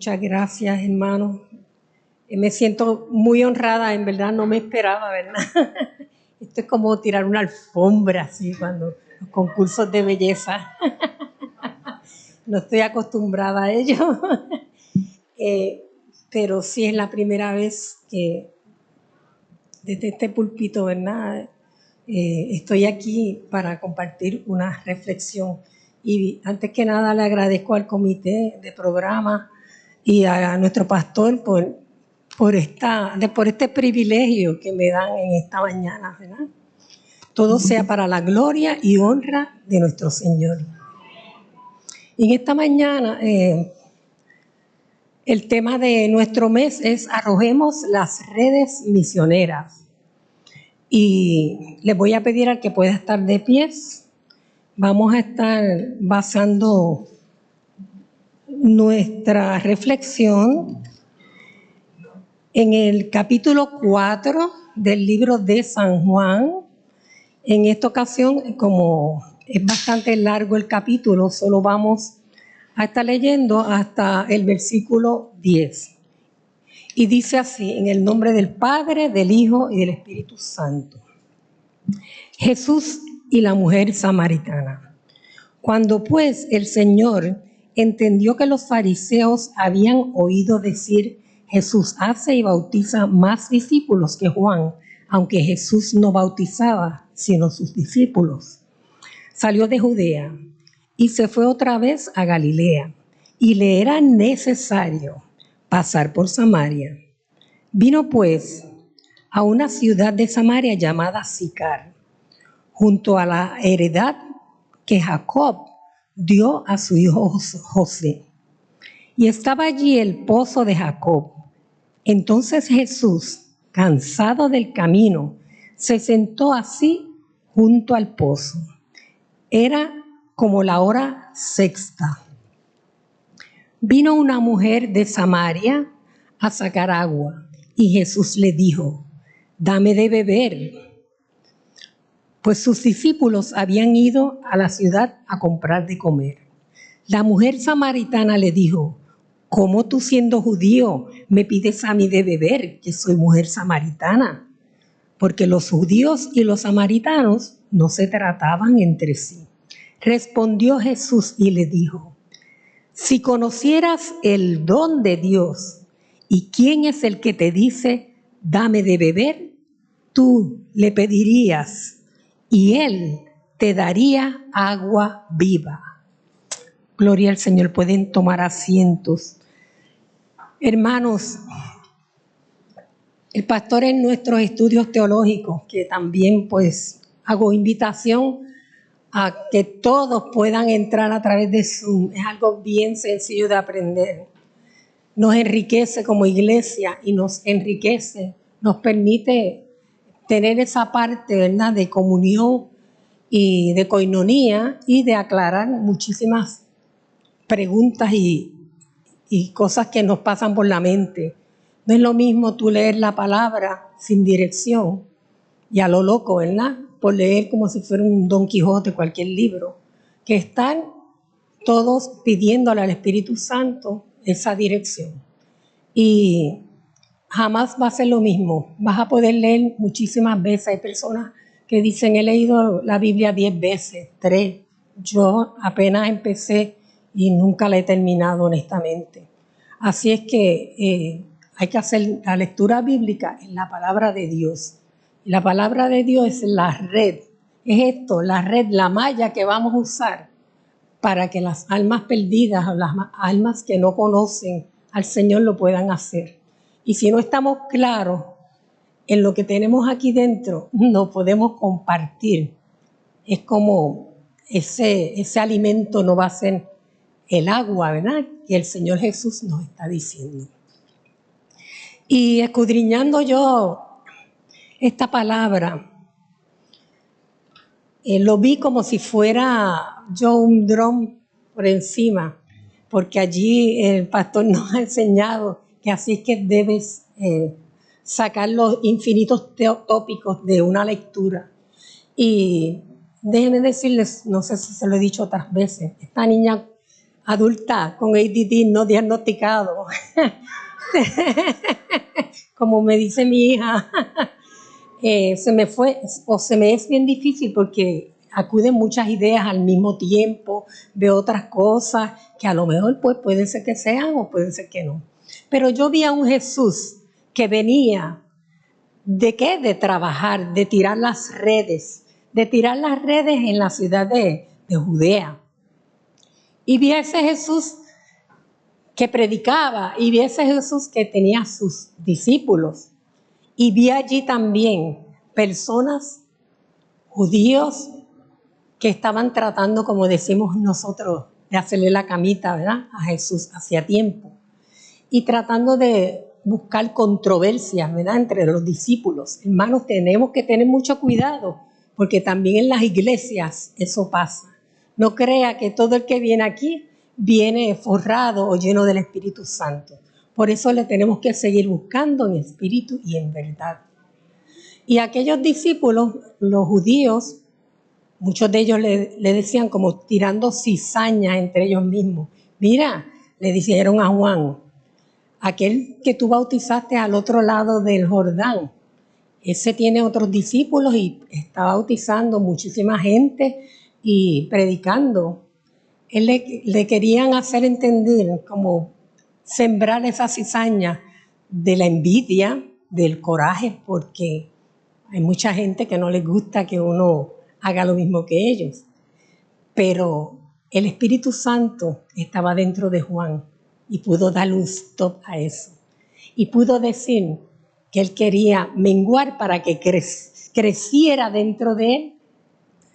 Muchas gracias, hermano. Me siento muy honrada, en verdad no me esperaba, ¿verdad? Esto es como tirar una alfombra, así, cuando los concursos de belleza. No estoy acostumbrada a ello, pero sí es la primera vez que desde este púlpito, ¿verdad? Estoy aquí para compartir una reflexión. Y antes que nada le agradezco al comité de programa y a nuestro pastor por este privilegio que me dan en esta mañana, ¿verdad? Todo sea para la gloria y honra de nuestro Señor. En esta mañana, el tema de nuestro mes es Arrojemos las redes misioneras. Y les voy a pedir al que pueda estar de pies. Vamos a estar basando nuestra reflexión en el capítulo 4 del libro de San Juan. En esta ocasión, como es bastante largo el capítulo, solo vamos a estar leyendo hasta el versículo 10. Y dice así, en el nombre del Padre, del Hijo y del Espíritu Santo. Jesús y la mujer samaritana. Cuando pues el Señor entendió que los fariseos habían oído decir, Jesús hace y bautiza más discípulos que Juan, aunque Jesús no bautizaba, sino sus discípulos. Salió de Judea y se fue otra vez a Galilea, y le era necesario pasar por Samaria. Vino pues a una ciudad de Samaria llamada Sicar, junto a la heredad que Jacob dio a su hijo José. Y estaba allí el pozo de Jacob. Entonces Jesús, cansado del camino, se sentó así junto al pozo. Era como la hora sexta. Vino una mujer de Samaria a sacar agua, y Jesús le dijo, dame de beber. Pues sus discípulos habían ido a la ciudad a comprar de comer. La mujer samaritana le dijo, ¿cómo tú siendo judío me pides a mí de beber, que soy mujer samaritana? Porque los judíos y los samaritanos no se trataban entre sí. Respondió Jesús y le dijo, si conocieras el don de Dios y quién es el que te dice, dame de beber, tú le pedirías y Él te daría agua viva. Gloria al Señor, pueden tomar asientos. Hermanos, el pastor en nuestros estudios teológicos, que también pues hago invitación a que todos puedan entrar a través de Zoom. Es algo bien sencillo de aprender. Nos enriquece como iglesia y nos enriquece, nos permite tener esa parte, ¿verdad?, de comunión y de coinonía y de aclarar muchísimas preguntas y cosas que nos pasan por la mente. No es lo mismo tú leer la palabra sin dirección y a lo loco, ¿verdad?, por leer como si fuera un Don Quijote, cualquier libro, que están todos pidiéndole al Espíritu Santo esa dirección. Y jamás va a ser lo mismo. Vas a poder leer muchísimas veces. Hay personas que dicen, he leído la Biblia 10 veces, 3. Yo apenas empecé y nunca la he terminado, honestamente. Así es que hay que hacer la lectura bíblica en la palabra de Dios. Y la palabra de Dios es la red. Es esto, la red, la malla que vamos a usar para que las almas perdidas o las almas que no conocen al Señor lo puedan hacer. Y si no estamos claros en lo que tenemos aquí dentro, no podemos compartir. Es como ese alimento no va a ser el agua, ¿verdad?, que el Señor Jesús nos está diciendo. Y escudriñando yo esta palabra, lo vi como si fuera yo un dron por encima, porque allí el pastor nos ha enseñado que así es que debes sacar los infinitos tópicos de una lectura. Y déjenme decirles, no sé si se lo he dicho otras veces, esta niña adulta con ADD no diagnosticado, como me dice mi hija, se me es bien difícil porque acuden muchas ideas al mismo tiempo, veo otras cosas que a lo mejor pues puede ser que sean o puede ser que no. Pero yo vi a un Jesús que venía ¿de qué? De trabajar, de tirar las redes en la ciudad de Judea. Y vi a ese Jesús que predicaba, y vi a ese Jesús que tenía sus discípulos. Y vi allí también personas, judíos, que estaban tratando, como decimos nosotros, de hacerle la camita, ¿verdad?, a Jesús hacía tiempo. Y tratando de buscar controversias, ¿verdad?, entre los discípulos. Hermanos, tenemos que tener mucho cuidado, porque también en las iglesias eso pasa. No crea que todo el que viene aquí viene forrado o lleno del Espíritu Santo. Por eso le tenemos que seguir buscando en espíritu y en verdad. Y aquellos discípulos, los judíos, muchos de ellos le decían como tirando cizaña entre ellos mismos. Mira, le dijeron a Juan, aquel que tú bautizaste al otro lado del Jordán, ese tiene otros discípulos y está bautizando muchísima gente y predicando. Él le querían hacer entender, como sembrar esa cizaña de la envidia, del coraje, porque hay mucha gente que no les gusta que uno haga lo mismo que ellos. Pero el Espíritu Santo estaba dentro de Juan y pudo darle un stop a eso. Y pudo decir que él quería menguar para que creciera dentro de él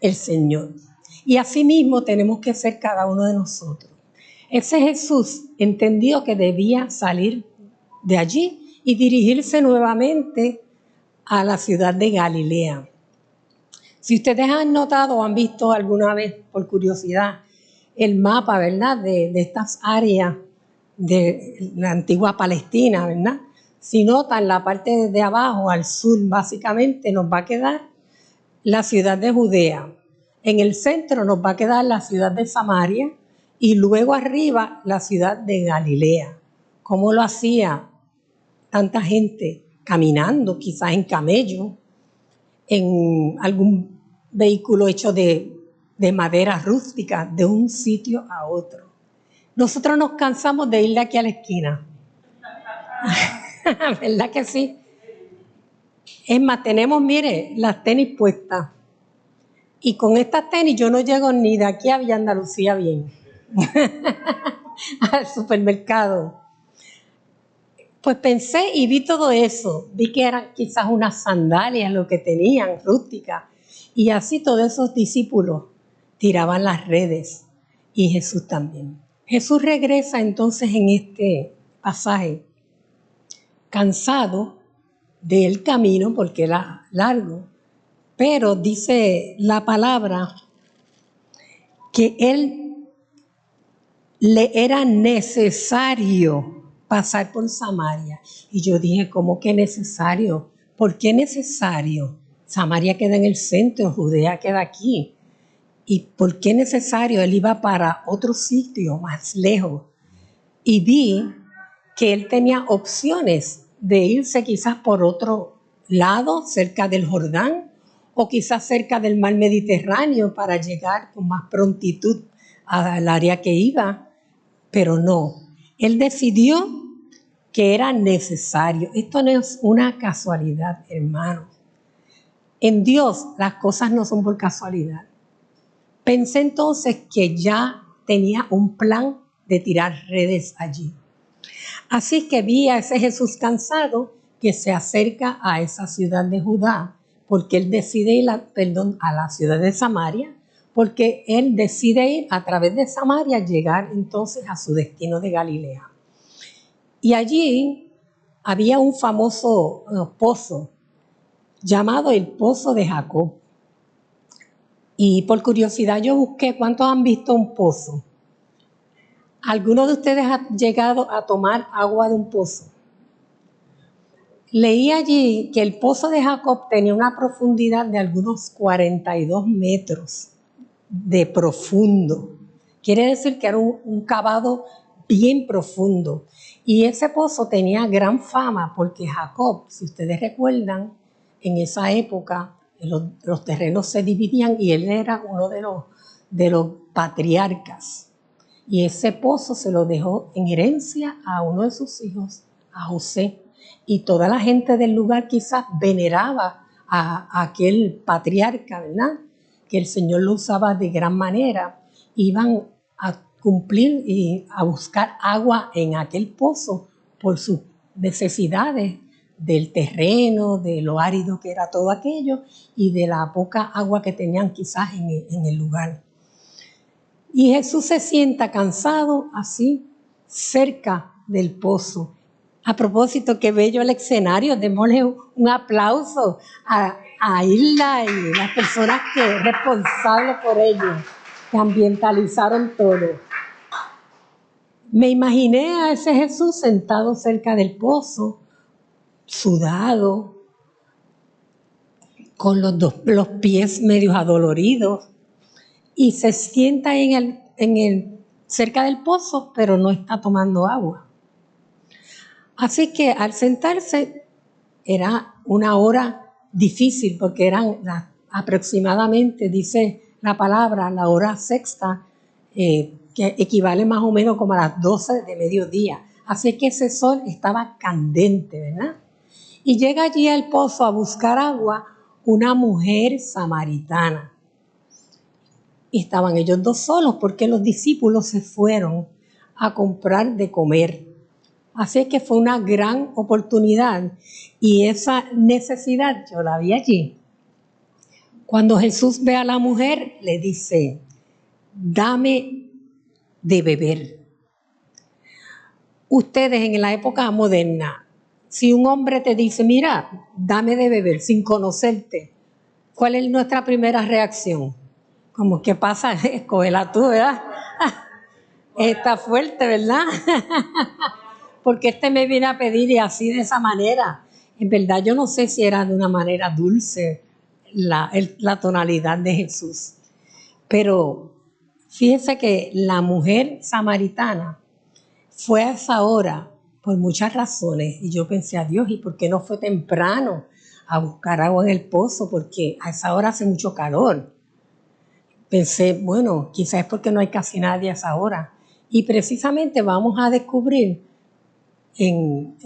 el Señor. Y así mismo tenemos que ser cada uno de nosotros. Ese Jesús entendió que debía salir de allí y dirigirse nuevamente a la ciudad de Galilea. Si ustedes han notado o han visto alguna vez, por curiosidad, el mapa, ¿verdad?, de estas áreas de la antigua Palestina, ¿verdad? Si notan, la parte de abajo, al sur, básicamente, nos va a quedar la ciudad de Judea. En el centro nos va a quedar la ciudad de Samaria y luego arriba la ciudad de Galilea. ¿Cómo lo hacía tanta gente? Caminando, quizás en camello, en algún vehículo hecho de madera rústica, de un sitio a otro. Nosotros nos cansamos de ir de aquí a la esquina. ¿Verdad que sí? Es más, tenemos, mire, las tenis puestas. Y con estas tenis yo no llego ni de aquí a Villa Andalucía bien. Al supermercado. Pues pensé y vi todo eso. Vi que eran quizás unas sandalias lo que tenían, rústicas. Y así todos esos discípulos tiraban las redes. Y Jesús también. Jesús regresa entonces en este pasaje cansado del camino porque era largo. Pero dice la palabra que él le era necesario pasar por Samaria. Y yo dije, ¿cómo que necesario? ¿Por qué necesario? Samaria queda en el centro, Judea queda aquí. ¿Y por qué necesario? Él iba para otro sitio más lejos. Y vi que él tenía opciones de irse quizás por otro lado, cerca del Jordán, o quizás cerca del mar Mediterráneo para llegar con más prontitud al área que iba, pero no. Él decidió que era necesario. Esto no es una casualidad, hermano. En Dios las cosas no son por casualidad. Pensé entonces que ya tenía un plan de tirar redes allí. Así que vi a ese Jesús cansado que se acerca a esa ciudad de Judá, porque él decide ir a la ciudad de Samaria, porque él decide ir a través de Samaria, llegar entonces a su destino de Galilea. Y allí había un famoso pozo llamado el Pozo de Jacob. Y por curiosidad yo busqué cuántos han visto un pozo. ¿Alguno de ustedes ha llegado a tomar agua de un pozo? Leí allí que el Pozo de Jacob tenía una profundidad de algunos 42 metros de profundo, Quiere decir que era un cavado bien profundo. Y ese pozo tenía gran fama porque Jacob, si ustedes recuerdan, en esa época los terrenos se dividían y él era uno de los patriarcas. Y ese pozo se lo dejó en herencia a uno de sus hijos, a José. Y toda la gente del lugar quizás veneraba a aquel patriarca, ¿verdad? Que el Señor lo usaba de gran manera. Iban a cumplir y a buscar agua en aquel pozo por sus necesidades del terreno, de lo árido que era todo aquello y de la poca agua que tenían quizás en el lugar. Y Jesús se sienta cansado así, cerca del pozo. A propósito, qué bello el escenario. Démosle un aplauso a Isla y las personas que responsables por ello, que ambientalizaron todo. Me imaginé a ese Jesús sentado cerca del pozo, sudado, con los pies medio adoloridos, y se sienta cerca del pozo, pero no está tomando agua. Así que al sentarse era una hora difícil porque eran aproximadamente, dice la palabra, la hora sexta, que equivale más o menos como a las 12 de mediodía. Así que ese sol estaba candente, ¿verdad? Y llega allí al pozo a buscar agua una mujer samaritana. Y estaban ellos dos solos porque los discípulos se fueron a comprar de comer. Así que fue una gran oportunidad y esa necesidad yo la vi allí. Cuando Jesús ve a la mujer, le dice, dame de beber. Ustedes en la época moderna, si un hombre te dice, mira, dame de beber sin conocerte, ¿cuál es nuestra primera reacción? Como, ¿qué pasa? Escógela tú, ¿verdad? Está fuerte, ¿verdad? Porque me viene a pedir y así de esa manera. En verdad yo no sé si era de una manera dulce la tonalidad de Jesús. Pero fíjese que la mujer samaritana fue a esa hora por muchas razones. Y yo pensé, a Dios, ¿y por qué no fue temprano a buscar agua en el pozo? Porque a esa hora hace mucho calor. Pensé, bueno, quizás es porque no hay casi nadie a esa hora. Y precisamente vamos a descubrir en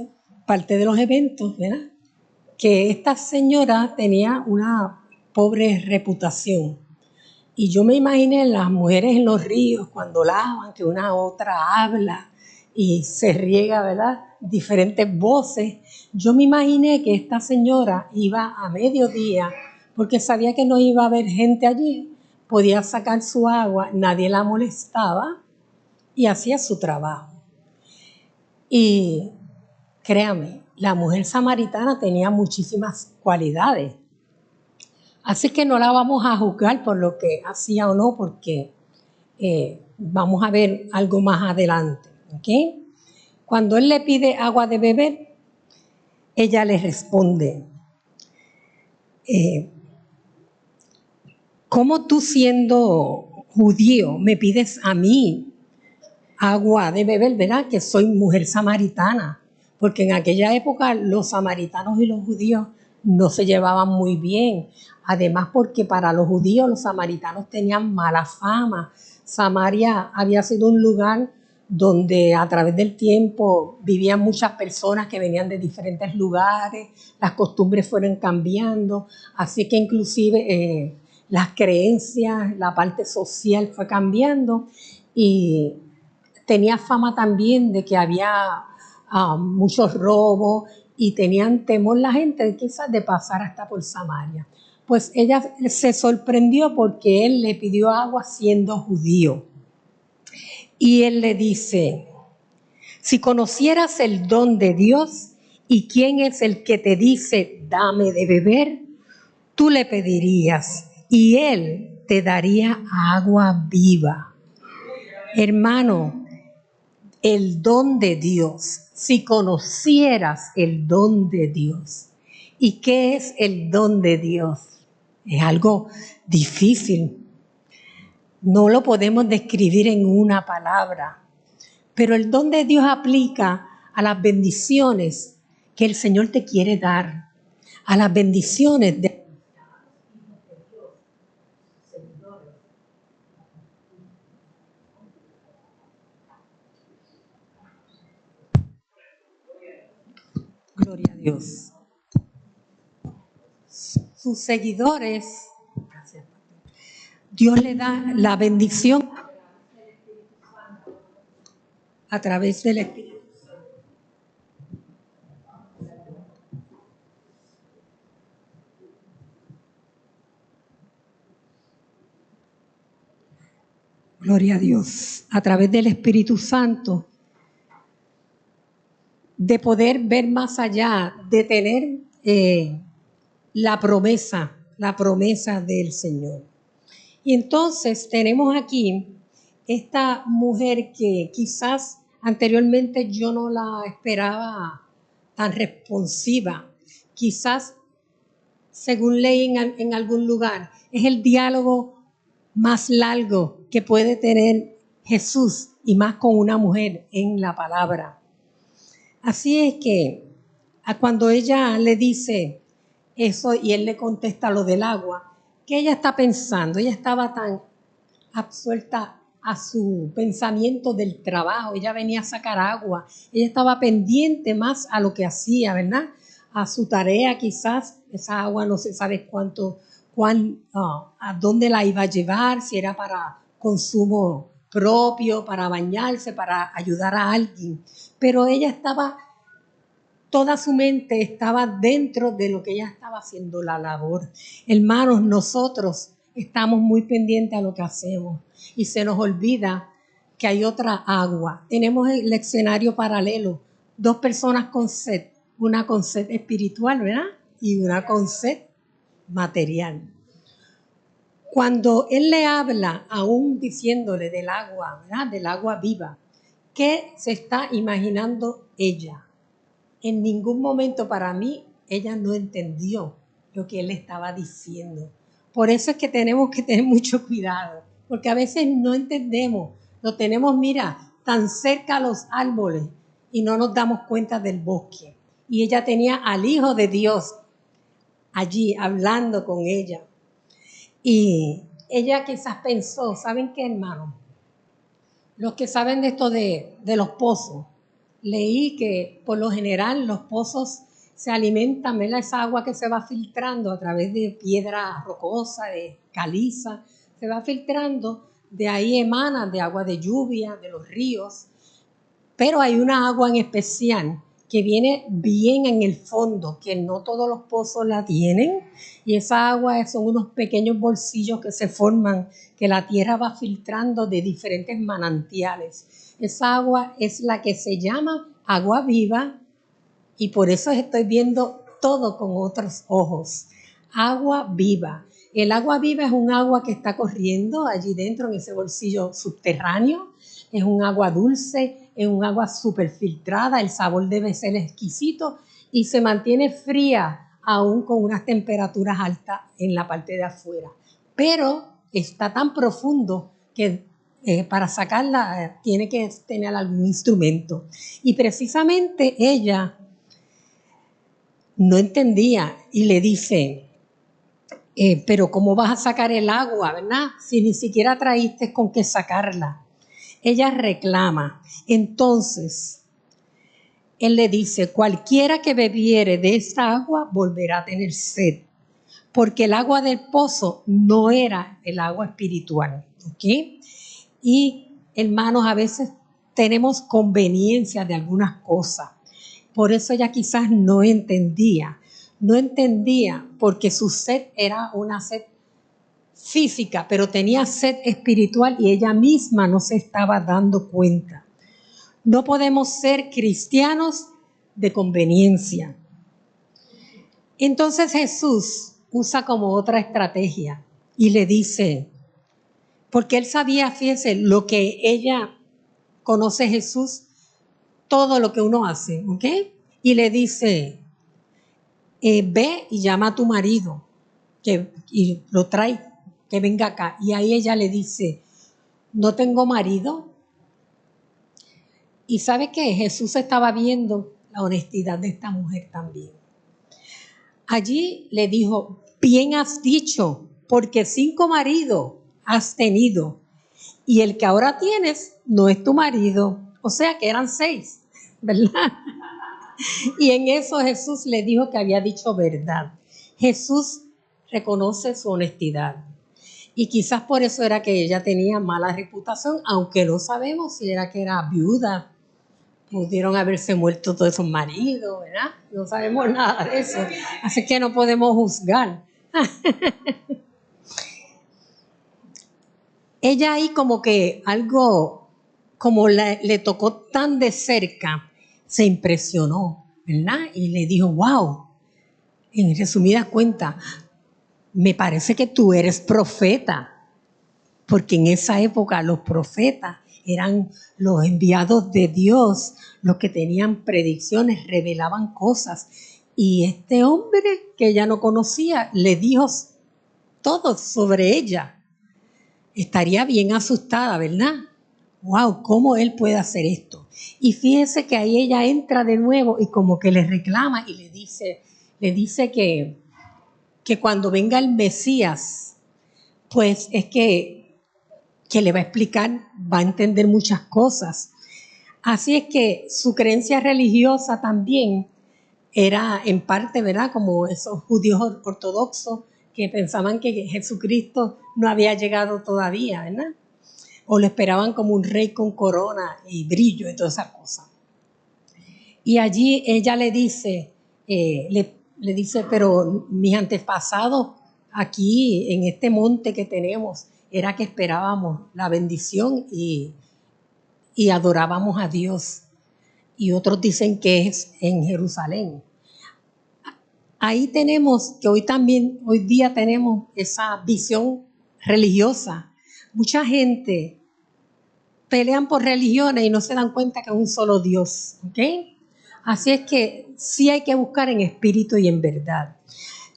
parte de los eventos, ¿verdad?, que esta señora tenía una pobre reputación. Y yo me imaginé las mujeres en los ríos cuando lavan, que una a otra habla y se riega, ¿verdad?, diferentes voces. Yo me imaginé que esta señora iba a mediodía porque sabía que no iba a haber gente allí, podía sacar su agua, nadie la molestaba y hacía su trabajo. Y créame, la mujer samaritana tenía muchísimas cualidades. Así que no la vamos a juzgar por lo que hacía o no, porque vamos a ver algo más adelante. ¿Okay? Cuando él le pide agua de beber, ella le responde, ¿cómo tú siendo judío me pides a mí agua de beber, verdad? Que soy mujer samaritana. Porque en aquella época los samaritanos y los judíos no se llevaban muy bien. Además, porque para los judíos los samaritanos tenían mala fama. Samaria había sido un lugar donde a través del tiempo vivían muchas personas que venían de diferentes lugares, las costumbres fueron cambiando, así que inclusive las creencias, la parte social fue cambiando y tenía fama también de que había muchos robos y tenían temor la gente quizás de pasar hasta por Samaria. Pues ella se sorprendió porque él le pidió agua siendo judío. Y él le dice, si conocieras el don de Dios y quién es el que te dice, dame de beber, tú le pedirías y él te daría agua viva. Hermano, el don de Dios, si conocieras el don de Dios. ¿Y qué es el don de Dios? Es algo difícil. No lo podemos describir en una palabra, pero el don de Dios aplica a las bendiciones que el Señor te quiere dar, a las bendiciones de... Gloria a Dios. Sus seguidores, Dios le da la bendición a través del Espíritu. Gloria a Dios. A través del Espíritu Santo, de poder ver más allá, de tener la promesa del Señor. Y entonces tenemos aquí esta mujer que quizás anteriormente yo no la esperaba tan responsiva. Quizás, según leí en algún lugar, es el diálogo más largo que puede tener Jesús y más con una mujer en la palabra. Así es que cuando ella le dice eso y él le contesta lo del agua, ¿qué ella está pensando? Ella estaba tan absuelta a su pensamiento del trabajo, ella venía a sacar agua, ella estaba pendiente más a lo que hacía, ¿verdad? A su tarea quizás, esa agua no se sabe a dónde la iba a llevar, si era para consumo propio, para bañarse, para ayudar a alguien, pero ella estaba... Toda su mente estaba dentro de lo que ella estaba haciendo, la labor. Hermanos, nosotros estamos muy pendientes a lo que hacemos y se nos olvida que hay otra agua. Tenemos el escenario paralelo, dos personas con sed, una con sed espiritual, ¿verdad? Y una con sed material. Cuando él le habla, aún diciéndole del agua, ¿verdad? Del agua viva, ¿qué se está imaginando ella? En ningún momento para mí ella no entendió lo que él estaba diciendo. Por eso es que tenemos que tener mucho cuidado, porque a veces no entendemos, lo tenemos, mira, tan cerca a los árboles y no nos damos cuenta del bosque. Y ella tenía al Hijo de Dios allí hablando con ella. Y ella quizás pensó, ¿saben qué, hermano? Los que saben de esto de los pozos, leí que por lo general los pozos se alimentan, ¿verdad? Esa agua que se va filtrando a través de piedra rocosa, de caliza, se va filtrando, de ahí emana de agua de lluvia, de los ríos, pero hay una agua en especial que viene bien en el fondo, que no todos los pozos la tienen, y esa agua son unos pequeños bolsillos que se forman, que la tierra va filtrando de diferentes manantiales. Esa agua es la que se llama agua viva, y por eso estoy viendo todo con otros ojos. Agua viva. El agua viva es un agua que está corriendo allí dentro en ese bolsillo subterráneo. Es un agua dulce, es un agua súper filtrada, el sabor debe ser exquisito y se mantiene fría aún con unas temperaturas altas en la parte de afuera. Pero está tan profundo que para sacarla tiene que tener algún instrumento. Y precisamente ella no entendía y le dice, pero ¿cómo vas a sacar el agua, verdad? Si ni siquiera traíste con qué sacarla. Ella reclama. Entonces, él le dice, cualquiera que bebiere de esta agua volverá a tener sed, porque el agua del pozo no era el agua espiritual, ¿ok? Y, hermanos, a veces tenemos conveniencia de algunas cosas. Por eso ella quizás no entendía porque su sed era una sed física, pero tenía sed espiritual y ella misma no se estaba dando cuenta. No podemos ser cristianos de conveniencia. Entonces Jesús usa como otra estrategia y le dice, porque él sabía, fíjese, lo que ella conoce Jesús, todo lo que uno hace, ¿ok? Y le dice, ve y llama a tu marido y lo trae, que venga acá. Y ahí ella le dice, no tengo marido. Y ¿sabe qué? Jesús estaba viendo la honestidad de esta mujer también. Allí le dijo, bien has dicho, porque 5 maridos has tenido, y el que ahora tienes no es tu marido. O sea que eran 6, ¿verdad? Y en eso Jesús le dijo que había dicho verdad. Jesús reconoce su honestidad. Y quizás por eso era que ella tenía mala reputación, aunque no sabemos si era que era viuda. Pudieron haberse muerto todos esos maridos, ¿verdad? No sabemos nada de eso. Así que no podemos juzgar. Ella ahí como que algo, como le tocó tan de cerca, se impresionó, ¿verdad? Y le dijo, wow, en resumida cuenta, me parece que tú eres profeta, porque en esa época los profetas eran los enviados de Dios, los que tenían predicciones, revelaban cosas. Y este hombre que ella no conocía le dijo todo sobre ella. Estaría bien asustada, ¿verdad? Wow, ¿cómo él puede hacer esto? Y fíjese que ahí ella entra de nuevo y como que le reclama y le dice que cuando venga el Mesías, pues es que le va a explicar, va a entender muchas cosas. Así es que su creencia religiosa también era en parte, ¿verdad? Como esos judíos ortodoxos que pensaban que Jesucristo no había llegado todavía, ¿verdad? O lo esperaban como un rey con corona y brillo y todas esas cosas. Y allí ella le dice, le dice, pero mis antepasados aquí en este monte que tenemos, era que esperábamos la bendición y adorábamos a Dios. Y otros dicen que es en Jerusalén. Ahí tenemos que hoy día tenemos esa visión religiosa. Mucha gente pelean por religiones y no se dan cuenta que es un solo Dios, ¿ok? Así es que sí hay que buscar en espíritu y en verdad.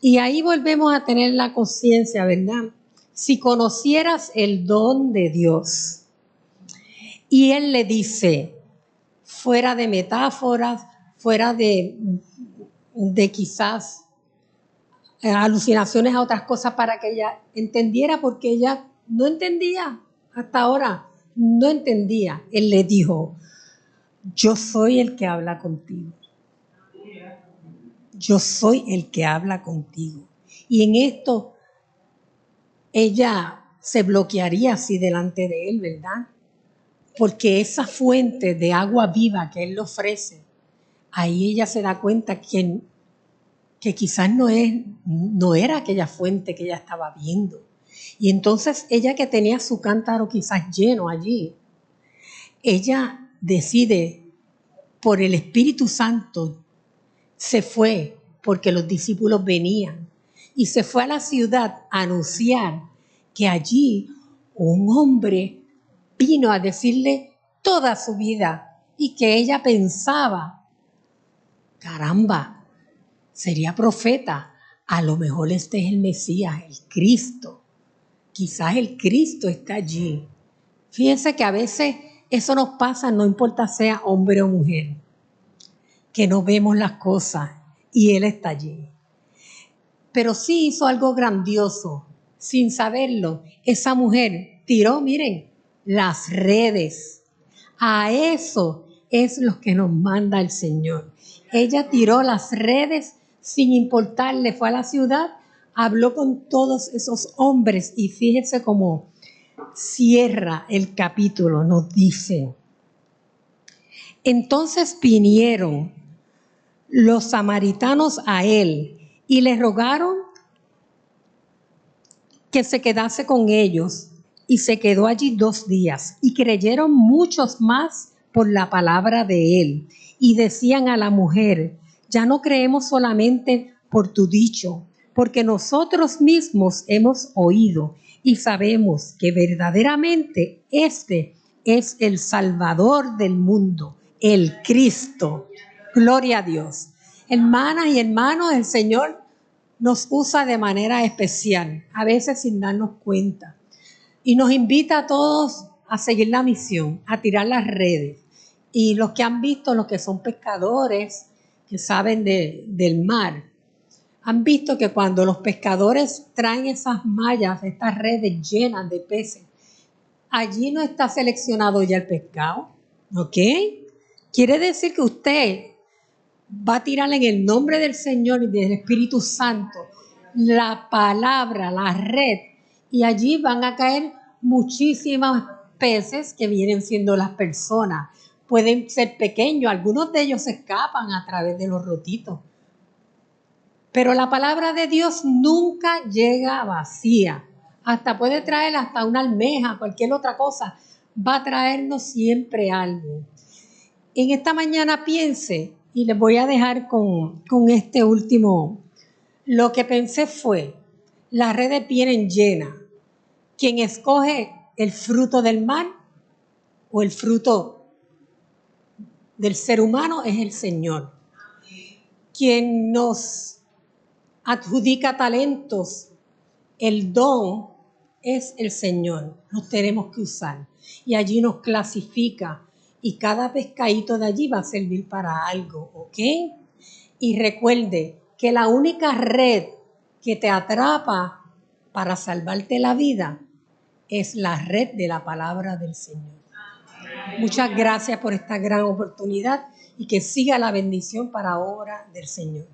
Y ahí volvemos a tener la conciencia, ¿verdad? Si conocieras el don de Dios, y Él le dice, fuera de metáforas, fuera de quizás alucinaciones a otras cosas para que ella entendiera, porque ella no entendía hasta ahora, no entendía. Él le dijo, yo soy el que habla contigo. Yo soy el que habla contigo. Y en esto ella se bloquearía así delante de él, ¿verdad? Porque esa fuente de agua viva que él le ofrece, ahí ella se da cuenta que quizás no era aquella fuente que ella estaba viendo. Y entonces ella, que tenía su cántaro quizás lleno allí, ella decide, por el Espíritu Santo, se fue porque los discípulos venían y se fue a la ciudad a anunciar que allí un hombre vino a decirle toda su vida y que ella pensaba, caramba, sería profeta, a lo mejor este es el Mesías, el Cristo. Quizás el Cristo está allí. Fíjense que a veces eso nos pasa, no importa sea hombre o mujer, que no vemos las cosas y Él está allí. Pero sí hizo algo grandioso, sin saberlo. Esa mujer tiró, miren, las redes. A eso es lo que nos manda el Señor. Ella tiró las redes sin importarle, fue a la ciudad, habló con todos esos hombres y fíjense cómo cierra el capítulo, nos dice. Entonces vinieron los samaritanos a él y le rogaron que se quedase con ellos, y se quedó allí 2 días, y creyeron muchos más por la palabra de él, y decían a la mujer, ya no creemos solamente por tu dicho, porque nosotros mismos hemos oído y sabemos que verdaderamente este es el Salvador del mundo, el Cristo. Gloria a Dios. Hermanas y hermanos, el Señor nos usa de manera especial, a veces sin darnos cuenta. Y nos invita a todos a seguir la misión, a tirar las redes. Y los que han visto, los que son pescadores, que saben del mar, han visto que cuando los pescadores traen esas mallas, estas redes llenas de peces, allí no está seleccionado ya el pescado, ¿ok? Quiere decir que usted va a tirar en el nombre del Señor y del Espíritu Santo la palabra, la red, y allí van a caer muchísimos peces que vienen siendo las personas. Pueden ser pequeños, algunos de ellos se escapan a través de los rotitos. Pero la palabra de Dios nunca llega vacía. Hasta puede traer hasta una almeja, cualquier otra cosa. Va a traernos siempre algo. En esta mañana piense, y les voy a dejar con este último. Lo que pensé fue, las redes vienen llenas. Quien escoge el fruto del mar o el fruto del ser humano es el Señor. Quien nos adjudica talentos, el don es el Señor. Nos tenemos que usar. Y allí nos clasifica. Y cada pescadito de allí va a servir para algo, ¿ok? Y recuerde que la única red que te atrapa para salvarte la vida es la red de la palabra del Señor. Muchas gracias por esta gran oportunidad y que siga la bendición para obra del Señor.